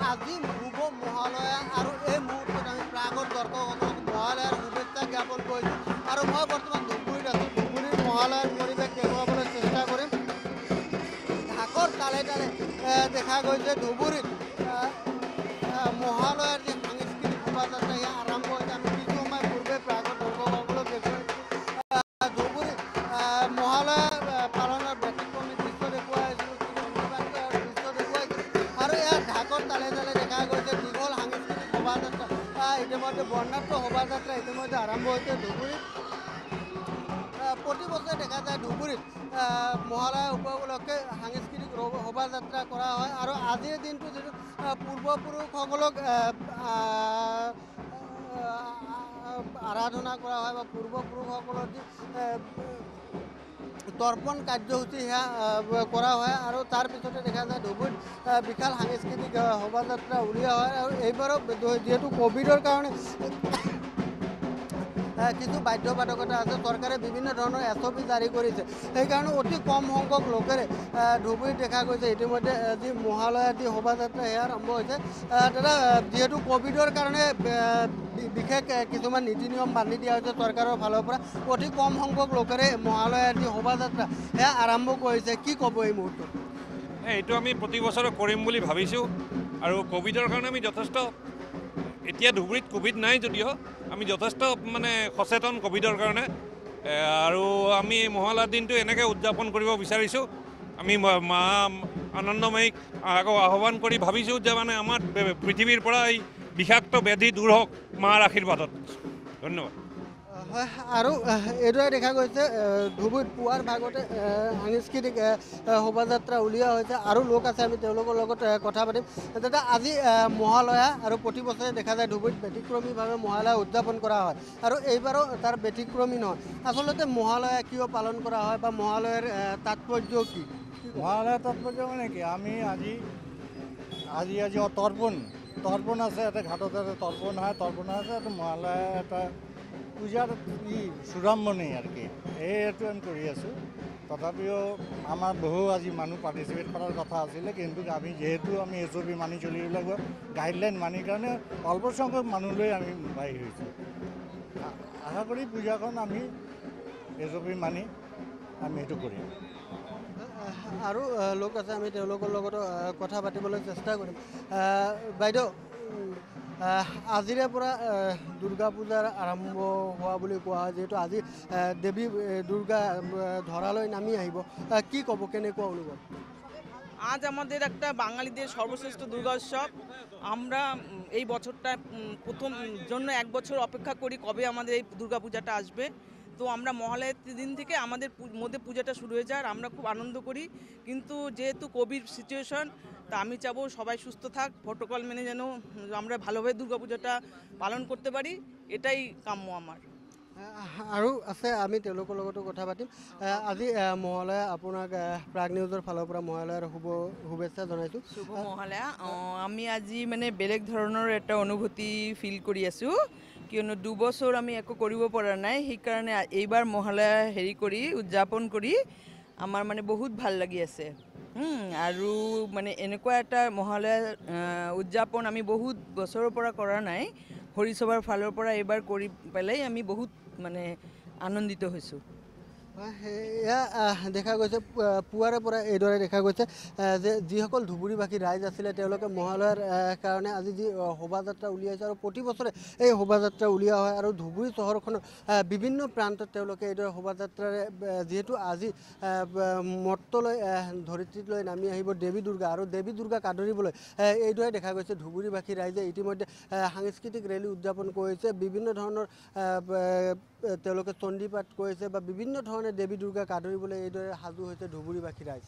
আজি শুভ মহালয়া আৰু এই মুহূৰ্তত আমি প্ৰাগৰ দৰ্শকসকলক মহালয়াৰ শুভেচ্ছা জ্ঞাপন কৰিছোঁ আৰু মই বৰ্তমান ধুবুৰীত আছোঁ। ধুবুৰীৰ মহালয়াৰ পৰিৱেশ দেখুৱাবলৈ চেষ্টা কৰিম। ঢাকৰ তালে তালে দেখা গৈছে ধুবুৰীত মহালয়াৰ যি সাংস্কৃতিক শোভাযাত্ৰা সেয়া আৰম্ভ হৈছে। আমি কিছু সময় পূৰ্বে প্ৰাগৰ দৰ্শকসকলক দেখুৱাই ধুবুৰীত মহালয়া পালনৰ ব্যতিক্ৰমী দৃশ্য দেখুৱাইছিলোঁ, কিছু অনুবাদ দৃশ্য দেখুৱাইছিলোঁ আৰু ইয়াত ঢাকৰ তালে তালে দেখা গৈছে দীঘল সাংস্কৃতিক শোভাযাত্ৰা। ইতিমধ্যে বৰ্ণাঢ্য শোভাযাত্ৰা ইতিমধ্যে আৰম্ভ হৈছে ধুবুৰীত। প্ৰতি বছৰে দেখা যায় ধুবুৰীত মহালয়া উপলক্ষে সাংস্কৃতিক শোভাযাত্ৰা কৰা হয় আৰু আজিৰ দিনটো যিটো পূৰ্বপুৰুষসকলক আৰাধনা কৰা হয় বা পূৰ্বপুৰুষসকলৰ যি তৰ্পণ কাৰ্যসূচী সেয়া কৰা হয় আৰু তাৰ পিছতে দেখা যায় ধুবুৰীত বিশাল সাংস্কৃতিক শোভাযাত্ৰা উলিওৱা হয় আৰু এইবাৰো যিহেতু ক'ভিডৰ কাৰণে কিছু বাধ্যবাধকতা আছে। চৰকাৰে বিভিন্ন ধৰণৰ SOP জাৰি কৰিছে, সেইকাৰণে অতি কম সংখ্যক লোকেৰে ধুবুৰীত দেখা গৈছে ইতিমধ্যে যি মহালয়া যি শোভাযাত্ৰা সেয়া আৰম্ভ হৈছে। দাদা, যিহেতু ক'ভিডৰ কাৰণে বিশেষ কিছুমান নীতি নিয়ম বান্ধি দিয়া হৈছে চৰকাৰৰ ফালৰ পৰা, অতি কম সংখ্যক লোকেৰে মহালয়াৰ যি শোভাযাত্ৰা সেয়া আৰম্ভ কৰিছে, কি ক'ব এই মুহূৰ্তত? এইটো আমি প্ৰতি বছৰে কৰিম বুলি ভাবিছোঁ আৰু ক'ভিডৰ কাৰণে আমি যথেষ্ট, এতিয়া ধুবুৰীত ক'ভিড নাই যদিও আমি যথেষ্ট সচেতন ক'ভিডৰ কাৰণে আৰু আমি মহালয়াৰ দিনটো এনেকৈ উদযাপন কৰিব বিচাৰিছোঁ। আমি মা আনন্দময়ীক আহ্বান কৰি ভাবিছোঁ যে আমাৰ পৃথিৱীৰ পৰা এই বিষাক্ত ব্যাধি দূৰ হওক মাৰ আশীৰ্বাদত। ধন্যবাদ। হয়, আৰু এইদৰে দেখা গৈছে ধুবুৰীত পুৱাৰ ভাগতে সাংস্কৃতিক শোভাযাত্ৰা উলিওৱা হৈছে আৰু লোক আছে, আমি তেওঁলোকৰ লগত কথা পাতিম। দাদা, আজি মহালয়া আৰু প্ৰতি বছৰে দেখা যায় ধুবুৰীত ব্যতিক্ৰমীভাৱে মহালয়া উদযাপন কৰা হয় আৰু এইবাৰো তাৰ ব্যতিক্ৰমী নহয়। আচলতে মহালয়া কিয় পালন কৰা হয় বা মহালয়াৰ তাৎপৰ্য কি? মহালয়াৰ তাৎপৰ্য মানে কি, আমি আজি তৰ্পণ আছে, এটা ঘাটত এটা তৰ্পণ আছে, এটা মহালয়া এটা পূজাৰ চূড়ামণি আৰু কি এইটো আমি কৰি আছোঁ। তথাপিও আমাৰ বহু আজি মানুহ পাৰ্টিচিপেট কৰাৰ কথা আছিলে, কিন্তু আমি যিহেতু SOP মানি চলিব লাগিব, গাইডলাইন মানি কাৰণে অল্প সংখ্যক মানুহলৈ আমি বাহিৰ হৈছোঁ। আশা কৰি পূজাখন আমি SOP মানি আমি সেইটো কৰিম। আৰু লোক আছে, আমি তেওঁলোকৰ লগতো কথা পাতিবলৈ চেষ্টা কৰিম। বাইদেউ, আজিৰে পৰা দুৰ্গা পূজাৰ আৰম্ভ হোৱা বুলি কোৱা হয়, যিহেতু আজি দেৱী দুৰ্গা ধৰালয় নামি আহিব, কি ক'ব, কেনেকুৱা অনুভৱ? আজ আমাদের একটা বাঙালিদের সর্বশ্রেষ্ঠ দুর্গা উৎসব। আমরা এই বছরটা প্রথম জন্য 1 বছর অপেক্ষা করি কবে আমাদের এই দুর্গা পূজাটা আসবে। তো আমরা মহালয়ার দিন থেকে আমাদের মধ্যে পূজাটা শুরু হয়ে যায় আর আমরা খুব আনন্দ করি। কিন্তু যেহেতু কোভিড সিচুয়েশন, তা আমি চাবো সবাই সুস্থ থাক, প্রোটোকল মেনে যেন আমরা ভালোভাবে দুর্গা পূজাটা পালন করতে পারি, এটাই কাম্য আমার। আৰু আছে, আমি তেওঁলোকৰ লগতো কথা পাতিম। আজি মহালয়া আপোনাক প্ৰাগ নিউজৰ ফালৰ পৰা মহালয়াৰ শুভেচ্ছা জনাইছোঁ। শুভ মহালয়া। আমি আজি বেলেগ ধৰণৰ এটা অনুভূতি ফিল কৰি আছোঁ, কিয়নো 2 বছৰ আমি একো কৰিব পৰা নাই, সেইকাৰণে এইবাৰ মহালয়া কৰি উদযাপন কৰি আমাৰ বহুত ভাল লাগি আছে। আৰু এনেকুৱা এটা মহালয়া উদযাপন আমি বহুত বছৰৰ পৰা কৰা নাই। হৰিসভাৰ ফালৰ পৰা এইবাৰ কৰি পেলাই আমি বহুত আনন্দিত হৈছোঁ। এয়া দেখা গৈছে পুৱাৰে পৰা এইদৰে দেখা গৈছে যে যিসকল ধুবুৰীবাসী ৰাইজ আছিলে তেওঁলোকে মহালয়াৰ কাৰণে আজি যি শোভাযাত্ৰা উলিয়াইছে আৰু প্ৰতি বছৰে এই শোভাযাত্ৰা উলিওৱা হয় আৰু ধুবুৰী চহৰখনৰ বিভিন্ন প্ৰান্তত তেওঁলোকে এইদৰে শোভাযাত্ৰাৰে, যিহেতু আজি মৰ্তলৈ ধৰিত্ৰীলৈ নামি আহিব দেৱী দুৰ্গা আৰু দেৱী দুৰ্গাক আদৰিবলৈ এইদৰে দেখা গৈছে ধুবুৰীবাসী ৰাইজে ইতিমধ্যে সাংস্কৃতিক ৰেলী উদযাপন কৰিছে। বিভিন্ন ধৰণৰ তেওঁলোকে চণ্ডী পাঠ কৰিছে বা বিভিন্ন ধৰণে দেৱী দুৰ্গাক আদৰিবলৈ এইদৰে সাজু হৈছে ধুবুৰীবাসী ৰাইজ।